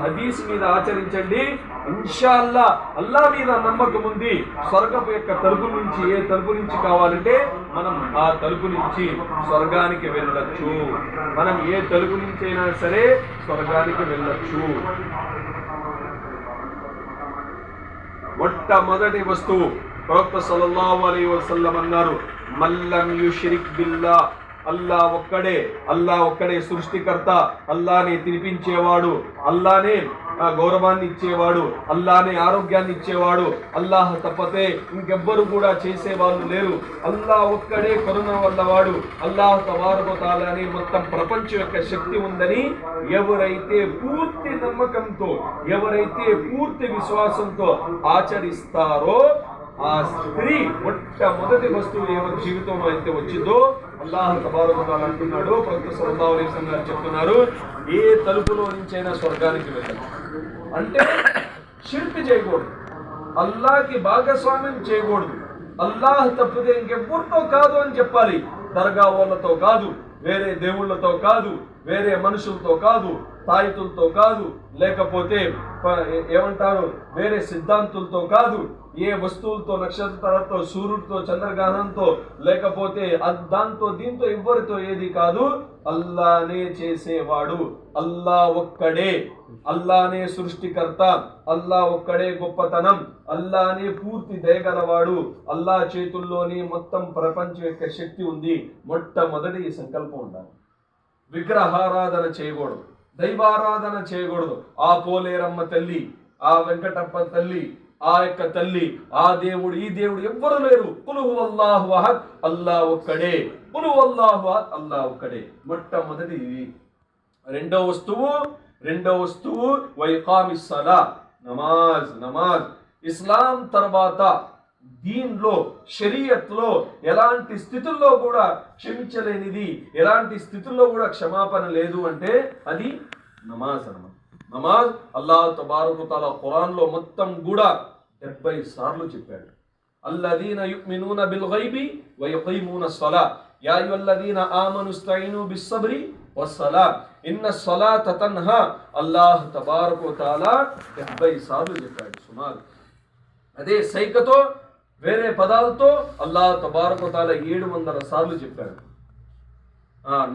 హదీస్ మీద ఆచరించండి. ఇన్షాల్లా అల్లా మీద నమ్మకం ఉంది. స్వర్గపు యొక్క తలుపు నుంచి, ఏ తలుపు నుంచి కావాలంటే మనం ఆ తలుపు నుంచి స్వర్గానికి వెళ్ళొచ్చు. మనం ఏ తలుపు నుంచి అయినా సరే స్వర్గానికి వెళ్ళొచ్చు. మొట్టమొదటి వస్తువు ప్రవక్త సల్లల్లాహు అలైహి వసల్లం అన్నారు, మల్లం యుష్రిక్ బిల్లా, అల్లా ఒక్కడే సృష్టికర్త, అల్లానే తినిపించేవాడు, అల్లానే గౌరవాన్ని ఇచ్చేవాడు, అల్లానే ఆరోగ్యాన్ని ఇచ్చేవాడు, అల్లాహ్ తప్పతే ఇంకెవ్వరు కూడా చేసేవాళ్ళు లేరు, అల్లా ఒక్కడే కరుణ వల్లవాడు, అల్లాహ్ తబారక వ తఆలానే మొత్తం ప్రపంచం యొక్క శక్తి ఉందని ఎవరైతే పూర్తి నమ్మకంతో, ఎవరైతే పూర్తి విశ్వాసంతో ఆచరిస్తారో ఆ స్త్రీ మొట్టమొదటి వస్తువు ఎవరి జీవితంలో అయితే వచ్చిందో అల్లాహ్ తబారక వ తఆలా అంటున్నాడు, ప్రవక్త సల్లల్లాహు అలైహి వసల్లం చెప్తున్నారు, ఏ తలుపులో నుంచైనా స్వర్గానికి వెళ్ళచ్చు. అంటే షిర్క్ చేయకూడదు, అల్లాహ్కి భాగస్వామ్యం చేయకూడదు, అల్లాహ్ తప్పితే ఇంకెవ్వరితో కాదు అని చెప్పాలి. దర్గా వాళ్ళతో కాదు, వేరే దేవుళ్ళతో కాదు, వేరే మనుషులతో కాదు, తాయితులతో కాదు, లేకపోతే ఏమంటారు వేరే సిద్ధాంతులతో కాదు, ఏ వస్తువులతో, నక్షత్రాలతో, సూర్యుడితో, చంద్రగ్రహణంతో, లేకపోతే దాంతో దీంతో ఎవ్వరితో ఏది కాదు, అల్లానే చేసేవాడు, అల్లా ఒక్కడే, అల్లానే సృష్టికర్త, అల్లా ఒక్కడే గొప్పతనం, అల్లానే పూర్తి దయగలవాడు, అల్లా చేతుల్లోని మొత్తం ప్రపంచం యొక్క శక్తి ఉంది. మొట్టమొదటి ఈ సంకల్పం ఉండాలి. విగ్రహారాధన చేయకూడదు, దైవారాధన చేయకూడదు. ఆ పోలేరమ్మ తల్లి, ఆ వెంకటప్ప తల్లి, ఆ యొక్క తల్లి, ఆ దేవుడు, ఈ దేవుడు ఎవ్వరు లేరు. కుల్ హువల్లాహు అహద్, అల్లా ఒక్కడే, కుల్ హువల్లాహు అహద్, అల్లా ఒక్కడే. మొట్టమొదటి ఇది. రెండో వస్తువు వైకామిస్ సలా, నమాజ్. ఇస్లాం తర్వాత దీనిలో, షరియత్లో ఎలాంటి స్థితుల్లో కూడా క్షమించలేనిది, ఎలాంటి స్థితుల్లో కూడా క్షమాపణ లేదు అంటే అది నమాజ్ అన్నమాట. నమాజ్ అల్లాహ్ తబారక వ తఆలా ఖురాన్లో మొత్తం కూడా 70 సార్లు చెప్పాడు. అల్లదీన యుమినూన బిల్ గైబి వ యకీమూన స్సలా, యా అయ్యుహల్లదీన ఆమను ఇస్తఈను బిస్సబ్రి వస్సలా ఇన్న స్సలాత తన్హా, అల్లాహ్ తబారక వ తఆలా 70 సార్లు చెప్పాడు సుమారు. అదే సైకతో, వేరే పదాలతో అల్లాహ్ తబారక వ తఆలా 700 సార్లు చెప్పాడు.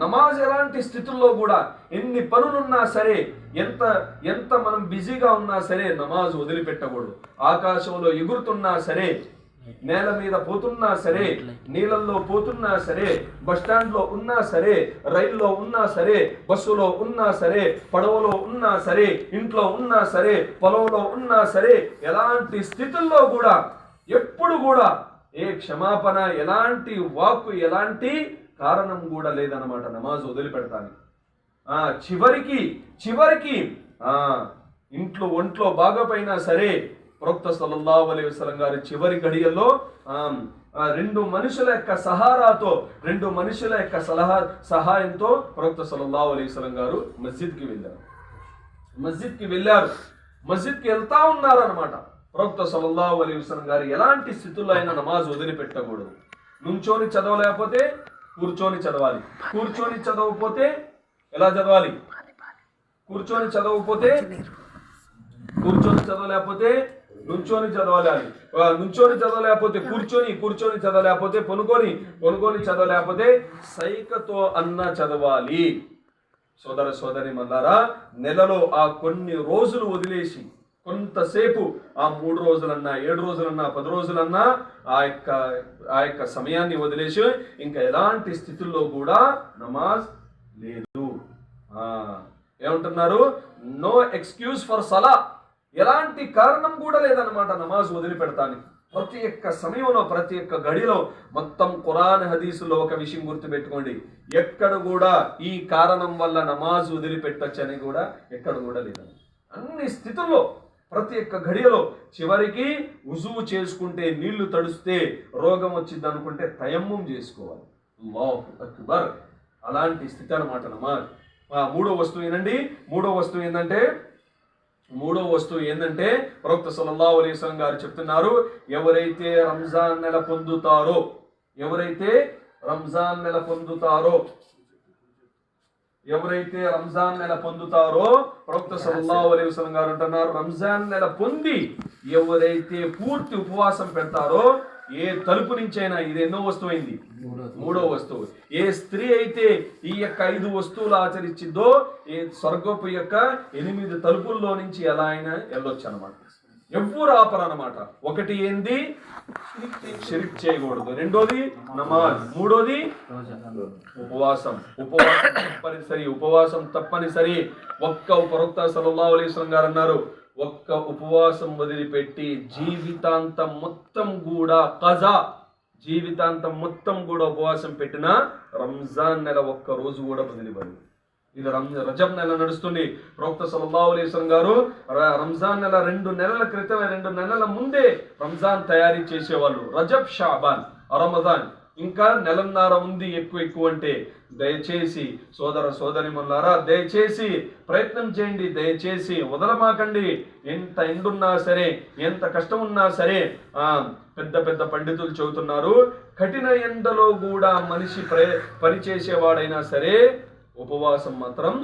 నమాజ్ ఎలాంటి స్థితుల్లో కూడా, ఎన్ని పనులున్నా సరే, ఎంత మనం బిజీగా ఉన్నా సరే నమాజ్ వదిలిపెట్టకూడదు. ఆకాశంలో ఎగురుతున్నా సరే, నేల మీద పోతున్నా సరే, నీళ్ళల్లో పోతున్నా సరే, బస్టాండ్లో ఉన్నా సరే, రైల్లో ఉన్నా సరే, బస్సులో ఉన్నా సరే, పడవలో ఉన్నా సరే, ఇంట్లో ఉన్నా సరే, పొలంలో ఉన్నా సరే, ఎలాంటి స్థితుల్లో కూడా ఎప్పుడు కూడా ఏ క్షమాపణ, ఎలాంటి వాక్కు, ఎలాంటి కారణం కూడా లేదన్నమాట నమాజ్ వదిలిపెడతాను. చివరికి ఒంట్లో బాగపోయినా సరే ప్రవక్త సల్లల్లాహు అలైహి వసల్లం గారి చివరి గడియల్లో 2 మనుషుల యొక్క సహారాతో, 2 మనుషుల యొక్క సహాయంతో ప్రవక్త సల్లల్లాహు అలైహి వసల్లం గారు మస్జిద్కి వెళ్ళారు. మస్జిద్కి వెళ్తా ఉన్నారన్నమాట. ప్రవక్త సల్లల్లాహు అలైహి వసల్లం గారు ఎలాంటి స్థితుల్లో అయినా నమాజ్ వదిలిపెట్టకూడదు. నుంచోని చదవలేకపోతే కూర్చొని చదవాలి, కూర్చొని చదవకపోతే ఎలా చదవాలి, కూర్చొని చదవలేకపోతే నుంచొని చదవాలి, నుంచొని చదవలేకపోతే కూర్చొని చదవలేకపోతే పొనుకొని చదవలేకపోతే సైకతో అన్న చదవాలి. సోదరి మల్లారా, నెలలో ఆ కొన్ని రోజులు వదిలేసి కొంతసేపు, ఆ 3 రోజులన్నా, 7 రోజులన్నా, 10 రోజులన్నా ఆ యొక్క సమయాన్ని వదిలేసి ఇంకా ఎలాంటి స్థితుల్లో కూడా నమాజ్ లేదు. ఏమంటున్నారు, నో ఎక్స్క్యూజ్ ఫర్ సలా, ఎలాంటి కారణం కూడా లేదన్నమాట నమాజ్ వదిలిపెడతానికి. ప్రతి ఒక్క సమయంలో, ప్రతి ఒక్క గడిలో మొత్తం ఖురాన్ హదీసులో ఒక విషయం గుర్తుపెట్టుకోండి, ఎక్కడ కూడా ఈ కారణం వల్ల నమాజ్ వదిలిపెట్టచ్చని కూడా ఎక్కడ కూడా లేదని. అన్ని స్థితుల్లో, ప్రతి ఒక్క గడియలో, చివరికి వుజువు చేసుకుంటే నీళ్లు తడుస్తే రోగం వచ్చింది అనుకుంటే తయమ్మం చేసుకోవాలి. అల్లాహు అక్బర్. అలాంటి స్థితి అన్నమాట నమాజ్. మూడో వస్తువు ఏంటంటే ప్రవక్త సల్లల్లాహు అలైహి వసల్లం గారు చెప్తున్నారు, ఎవరైతే రంజాన్ నెల పొందుతారో ఎవరైతే రంజాన్ నెల పొందుతారో ప్రవక్త సల్లల్లాహు అలైహి వసల్లం గారు అంటున్నారు, రంజాన్ నెల పొంది ఎవరైతే పూర్తి ఉపవాసం పెడతారో, ఏ తలుపు నుంచి అయినా, ఇది ఎన్నో వస్తువు అయింది, మూడో వస్తువు, ఏ స్త్రీ అయితే ఈ యొక్క 5 వస్తువులు ఆచరించిందో ఈ స్వర్గపు యొక్క 8 తలుపుల్లో నుంచి ఎలా అయినా వెళ్ళొచ్చు అనమాట. ఎవ్వరు ఆపరనమాట. ఒకటి ఏంది, షిరిక్ చేయకూడదు. రెండోది నమాజ్. మూడోది ఉపవాసం. ఉపవాసం తప్పనిసరి. ఒక్క ప్రవక్త సల్లల్లాహు అలైహి వసల్లం గారు అన్నారు, ఒక్క ఉపవాసం వదిలిపెట్టి జీవితాంతం మొత్తం కూడా జీవితాంతం మొత్తం కూడా ఉపవాసం పెట్టిన రంజాన్ నెల ఒక్క రోజు కూడా వదిలిపడదు. ఇది రజబ్ నెల నడుస్తుంది. ప్రవక్త సల్లల్లాహు అలైహి వసల్లం గారు రంజాన్ నెల 2 నెలల క్రితమే, 2 నెలల ముందే రంజాన్ తయారీ చేసేవాళ్ళు. రజబ్, షాబాన్, రమజాన్ ఇంకా నెలన్నర ఉంది. ఎక్కువ అంటే దయచేసి సోదరిమణులారా, దయచేసి ప్రయత్నం చేయండి, దయచేసి వదలమాకండి. ఎంత ఎండున్నా సరే, ఎంత కష్టం ఉన్నా సరే, పెద్ద పండితులు చెబుతున్నారు, కఠిన ఎండలో కూడా మనిషి పని చేసేవాడైనా సరే ఉపవాసం మాత్రం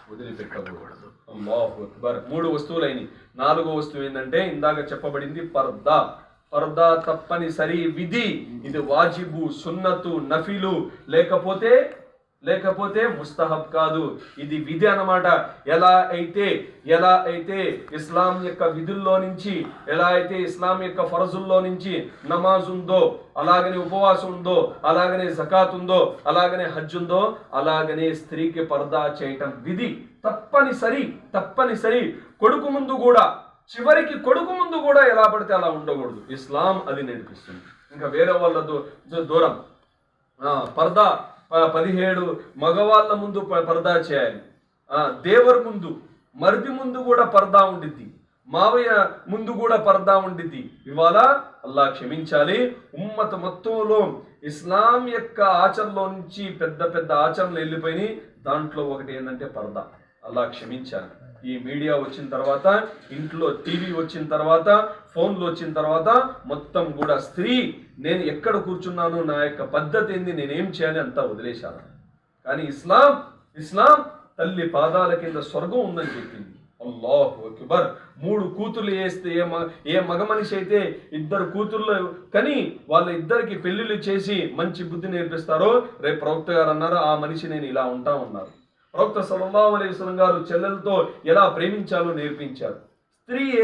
వదిలిపెట్టకూడదు. అల్లాహు అక్బర్. 3 వస్తువులైనవి. 4వ వస్తువు ఏంటంటే ఇందాక చెప్పబడింది పర్దా. పర్దా తప్పనిసరి విధి. ఇది వాజిబు, సున్నతు, నఫిలు, లేకపోతే ముస్తహబ్ కాదు, ఇది విధి అన్నమాట. ఎలా అయితే ఇస్లాం యొక్క విధుల్లో నుంచి, ఎలా అయితే ఇస్లాం యొక్క ఫరజుల్లో నుంచి నమాజ్ ఉందో, అలాగనే ఉపవాసం ఉందో, అలాగనే జకాత్ ఉందో, అలాగనే హజ్ ఉందో, అలాగనే స్త్రీకి పర్దా చేయటం విధి. తప్పనిసరి. కొడుకు ముందు కూడా, చివరికి కొడుకు ముందు కూడా ఎలా పడితే అలా ఉండకూడదు. ఇస్లాం అది నేర్పిస్తుంది. ఇంకా వేరే వాళ్ళ దూరం. పర్దా 17 మగవాళ్ళ ముందు పర్దా చేయాలి. దేవర్ ముందు, మరిది ముందు కూడా పర్దా ఉండిద్ది, మావయ్య ముందు కూడా పర్దా ఉండిద్ది. ఇవాళ అల్లాహ్ క్షమించాలి, ఉమ్మత మొత్తంలో ఇస్లాం యొక్క ఆచరణలో నుంచి పెద్ద ఆచరణలు వెళ్ళిపోయినాయి. దాంట్లో ఒకటి ఏంటంటే పర్దా. అల్లాహ్ క్షమించాలి. ఈ మీడియా వచ్చిన తర్వాత, ఇంట్లో టీవీ వచ్చిన తర్వాత, ఫోన్లు వచ్చిన తర్వాత మొత్తం కూడా స్త్రీ, నేను ఎక్కడ కూర్చున్నాను, నా యొక్క పద్ధతి ఏంది, నేనేం చేయాలి అంతా వదిలేశాను. కానీ ఇస్లాం తల్లి పాదాల కింద స్వర్గం ఉందని చెప్పింది. అల్లాహు అక్బర్. 3 కూతుర్లు వేస్తే, ఏ మగ మనిషి అయితే 2 కూతుర్లు కని వాళ్ళ ఇద్దరికి పెళ్లిళ్ళు చేసి మంచి బుద్ధి నేర్పిస్తారో, రేపు ప్రవక్త గారు అన్నారు, ఆ మనిషి నేను ఇలా ఉంటా ఉన్నారు. ప్రవక్త సల్లల్లాహు అలైహి వసల్లం గారు చెల్లెలతో ఎలా ప్రేమించాలో నేర్పించారు. స్త్రీ ఏ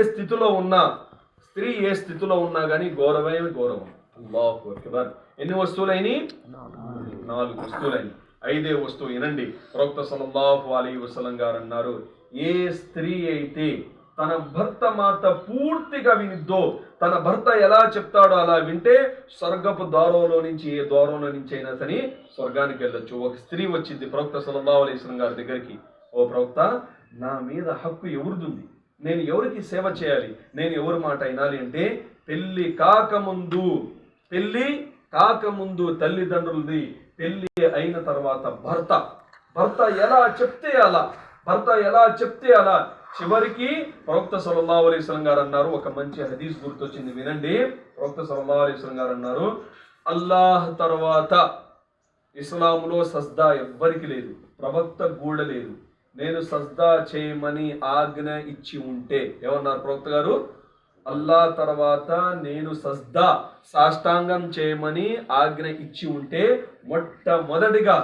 స్థితిలో ఉన్నా కానీ గౌరవమే గౌరవం. అల్లాహు అక్బర్. ఎన్ని వస్తువులైనవి? 4 వస్తువులైనవి. 5వ వస్తువు వినండి. ప్రవక్త సల్లల్లాహు అలైహి వసల్లం గారు అన్నారు, ఏ స్త్రీ అయితే తన భర్త మాట పూర్తిగా వినిద్దో, తన భర్త ఎలా చెప్తాడో అలా వింటే స్వర్గపు ద్వారంలో నుంచి, ఏ ద్వారంలో నుంచి అయినా సరే స్వర్గానికి వెళ్ళొచ్చు. ఒక స్త్రీ వచ్చింది ప్రవక్త సల్లల్లాహు అలైహి వసల్లం గారి దగ్గరికి, ఓ ప్రవక్త, నా మీద హక్కు ఎవరిది, నేను ఎవరికి సేవ చేయాలి, నేను ఎవరి మాట వినాలి అంటే, పెళ్లి కాకముందు తల్లిదండ్రులది, పెళ్లి అయిన తర్వాత భర్త ఎలా చెప్తే అలా. చివరికి ప్రవక్త సల్లల్లాహు అలైహి వసల్లం గారు అన్నారు, ఒక మంచి హదీస్ గుర్తొచ్చింది వినండి. ప్రవక్త సల్లల్లాహు అలైహి వసల్లం గారు అన్నారు, అల్లాహ్ తర్వాత ఇస్లాంలో సజ్దా ఎవ్వరికి లేదు, ప్రవక్త కూడా లేదు. నేను సజ్దా చేయమని ఆజ్ఞ ఇచ్చి ఉంటే, ఏమన్నారు ప్రవక్త గారు? అల్లాహ్ తర్వాత నేను సాష్టాంగం చేయమని ఆజ్ఞ ఇచ్చి ఉంటే మొట్టమొదటిగా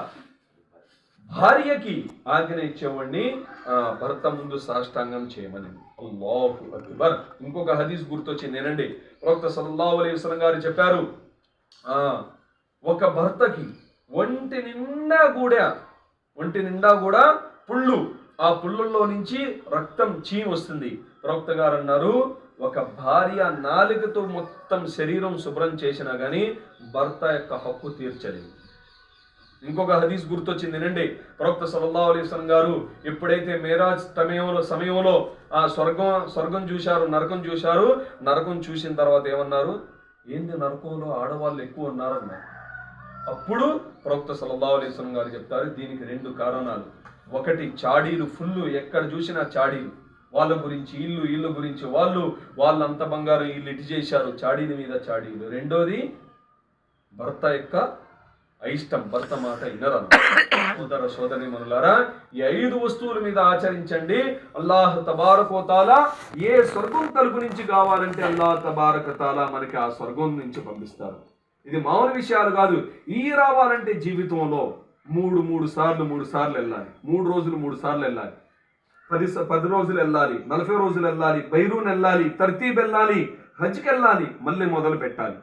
భార్యకి ఆజ్ఞ ఇచ్చేవాడిని, భర్త ముందు సాష్టాంగం చేయమని. అల్లాహు అక్బర్. ఇంకొక హదీస్ గుర్తొచ్చింది ఏనండి. ప్రవక్త సల్లల్లాహు అలైహి వసల్లం గారు చెప్పారు, ఒక భర్తకి ఒంటి నిండా కూడా పుళ్ళు, ఆ పుళ్ళల్లో నుంచి రక్తం చీము వస్తుంది. ప్రవక్త గారు అన్నారు, ఒక భార్య నాలుకతో మొత్తం శరీరం శుభ్రం చేసినా గానీ భర్త యొక్క హక్కు తీర్చలేదు. ఇంకొక హదీస్ గుర్తొచ్చింది నండి. ప్రవక్త సల్లల్లాహు అలైహి వసల్లం గారు ఎప్పుడైతే మేరాజ్ సమయంలో ఆ స్వర్గం చూశారు, నరకం చూశారు. నరకం చూసిన తర్వాత ఏమన్నారు? ఏంది నరకంలో ఆడవాళ్ళు ఎక్కువ ఉన్నారన్నారు. అప్పుడు ప్రవక్త సల్లల్లాహు అలైహి వసల్లం గారు చెప్తారు, దీనికి 2 కారణాలు. ఒకటి, చాడీలు, ఫుల్లు, ఎక్కడ చూసినా చాడీలు, వాళ్ళ గురించి ఇల్లు గురించి వాళ్ళంత బంగారం, వీళ్ళు ఇటు చేశారు, చాడీల మీద చాడీలు. రెండోది, భర్త యొక్క అయిష్టం, భర్త మాట వినరు. సోదర సోదరీమణులారా, ఈ 5 వస్తువుల మీద ఆచరించండి. అల్లాహ్ తబారక వ తఆలా ఏ స్వర్గం తలుపు నుంచి కావాలంటే అల్లాహ్ తబారక వ తఆలా మనకి ఆ స్వర్గం నుంచి పంపిస్తారు. ఇది మామూలు విషయాలు కాదు. ఈ రావాలంటే జీవితంలో మూడు సార్లు వెళ్ళాలి. 3 రోజులు 3 సార్లు వెళ్ళాలి. 10 రోజులు వెళ్ళాలి, 40 రోజులు వెళ్ళాలి, బైరూన్ వెళ్ళాలి, తర్తీబ్ వెళ్ళాలి, హజ్కి వెళ్ళాలి, మళ్ళీ మొదలు పెట్టాలి.